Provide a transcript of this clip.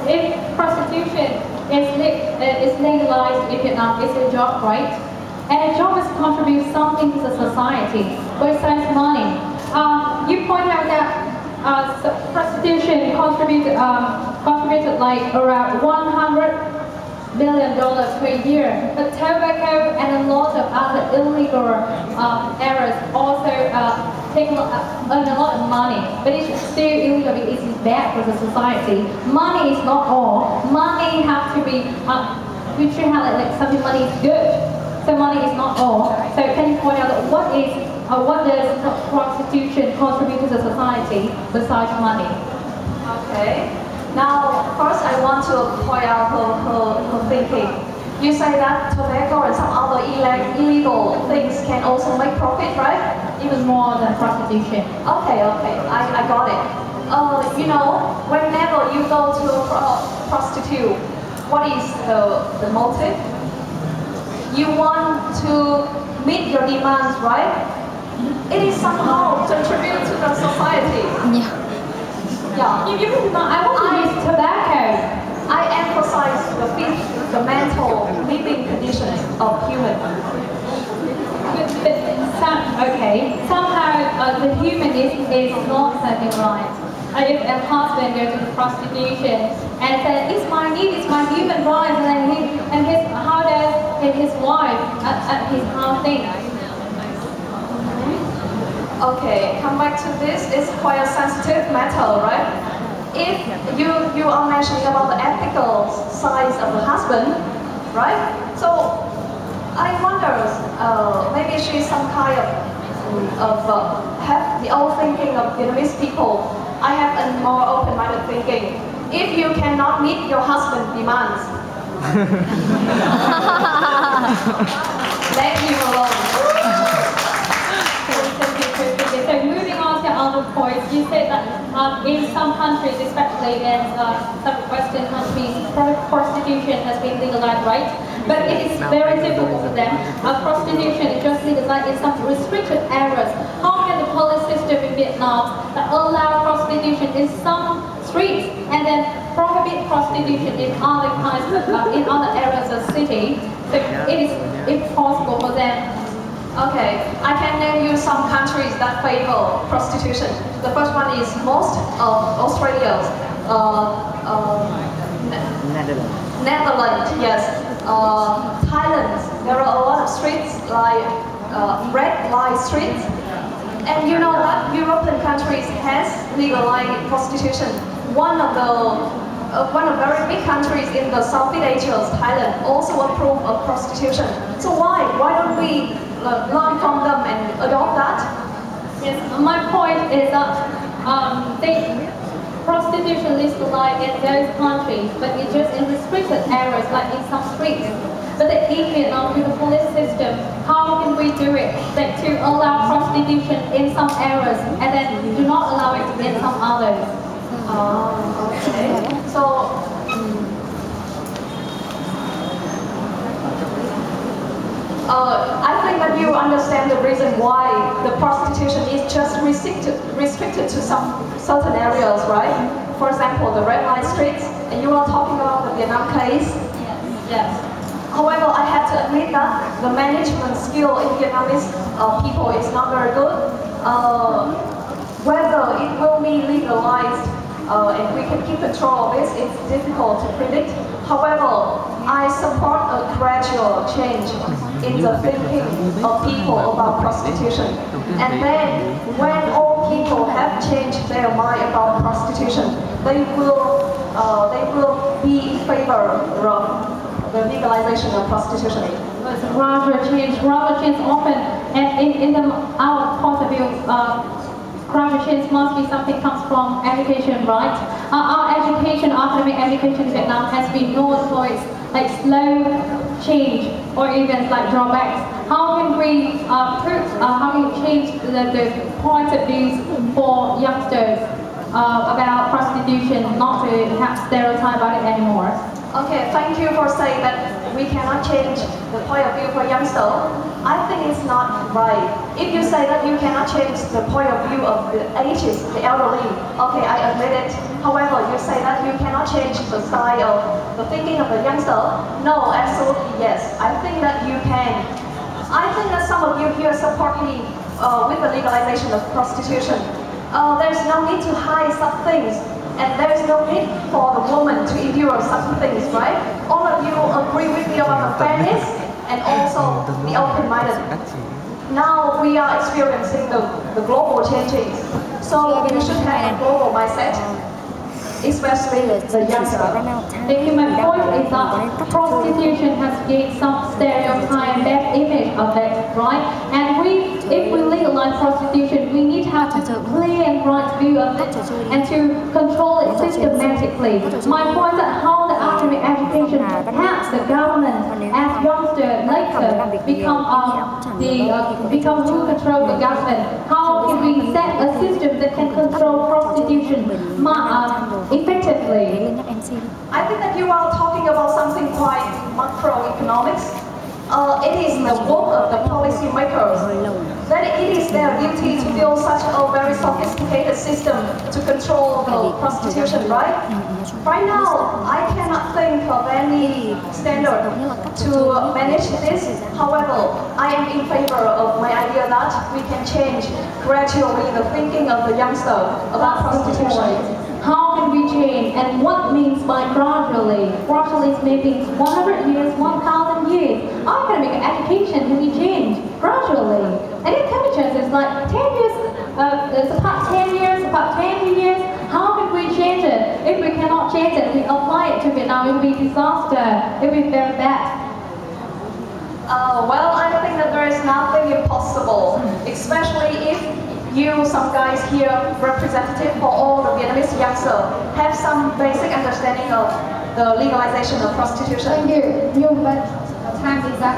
if prostitution is legalized in Vietnam, it's a job, right? And a job is contribute something to the society, besides money. You point out that prostitution contributed like around $100 billion per year, but tobacco and a lot of other illegal areas also take a lot of money, but it's still illegal because it's bad for the society. Money is not all. Money has to be, we should have like something money is good, so money is not all. So can you point out what does prostitution contribute to the society besides money? Okay. Now, first I want to point out her thinking. You say that tobacco and some other illegal things can also make profit, right? Even more than prostitution. Okay, I got it. You know, whenever you go to a prostitute, what is the motive? You want to meet your demands, right? It is somehow contribute to the society. Yeah. I want to use tobacco. I emphasize the mental living conditions of humans. Somehow the human is not something right. If a husband goes to prostitution and says, it's my need, it's my human right, and how does his wife his house think? Okay, come back to this. It's quite a sensitive matter, right? If you are mentioning about the ethical side of the husband, right? So I wonder, maybe she's some kind of have the old thinking of Vietnamese people. I have a more open-minded thinking. If you cannot meet your husband's demands, let him alone. So moving on to other points, you said that in some countries, especially in some Western countries, prostitution has been legalized, right? But it is very difficult for them. Prostitution is just legalized in some restricted areas. How can the police system in Vietnam allow prostitution in some streets and then prohibit prostitution in other kinds of, in other areas of the city? So it is impossible for them. Okay, I can name you some countries that favor prostitution. The first one is most of Australia, Netherlands, yes, Thailand. There are a lot of streets like red light streets, and you know that European countries has legalized prostitution. One of very big countries in the Southeast Asia, Thailand, also approved of prostitution. So why don't we learn from them and adopt that? Yes, my point is that prostitution is legalized in those countries, but it's just in restricted areas, like in some streets. But in Vietnam, with the police system, how can we do it? Like to allow prostitution in some areas and then do not allow it in some others. Okay. So. I think that you understand the reason why the prostitution is just restricted to some certain areas, right? For example, the red light streets, and you are talking about the Vietnam case. Yes. However, I have to admit that the management skill in Vietnamese people is not very good. Whether it will be legalized and we can keep control of this, it's difficult to predict. However, I support a gradual change in the thinking of people about prostitution. And then, when all people have changed their mind about prostitution, they will be in favor of the legalization of prostitution. It's a gradual change often, and in our point of view, gradual change must be something comes from education, right? Our education, academic education in Vietnam has been known for its like slow change or even like drawbacks. How can we how can we change the point of views for youngsters about prostitution, not to have stereotype about it anymore? Okay, thank you for saying that we cannot change the point of view for youngsters. I think it's not right. If you say that you cannot change the point of view of the ages, the elderly, okay, I admit it. However, you say that you cannot change the style of the thinking of the youngster? No, absolutely yes. I think that you can. I think that some of you here support me with the legalization of prostitution. There's no need to hide some things, and there's no need for the woman to endure some things, right? All of you agree with me about the fairness and also the open-minded. Now we are experiencing the global changes, so you should have a global mindset, especially the youngster. My point is that prostitution has gained some stereotype and bad image of it, right? And if we legalize prostitution, we need to have a clear and right view of it and to control it systematically. My point is that how the academic education helps the government as youngsters later become who control the government. How can we set a system that can control prostitution effectively? I think that you are talking about something quite macroeconomics. It is the work of the policy makers. That it is their duty to build such a very sophisticated system to control the prostitution, right? Right now, I cannot think of any standard to manage this. However, I am in favor of my idea that we can change gradually the thinking of the youngster about prostitution. How can we change, and what means by gradually? Gradually is maybe 100 years, 1,000 years. Our academic education can be changed gradually. And in temperatures, it's like 10 years, it's about 10 years, about 20 years. How can we change it? If we cannot change it, we apply it to Vietnam, it will be disaster. It will be very bad. Well, I think that there is nothing impossible, especially if you, some guys here, representative for all the Vietnamese youngsters, have some basic understanding of the legalization of prostitution. Thank you. Nhung, but time is up.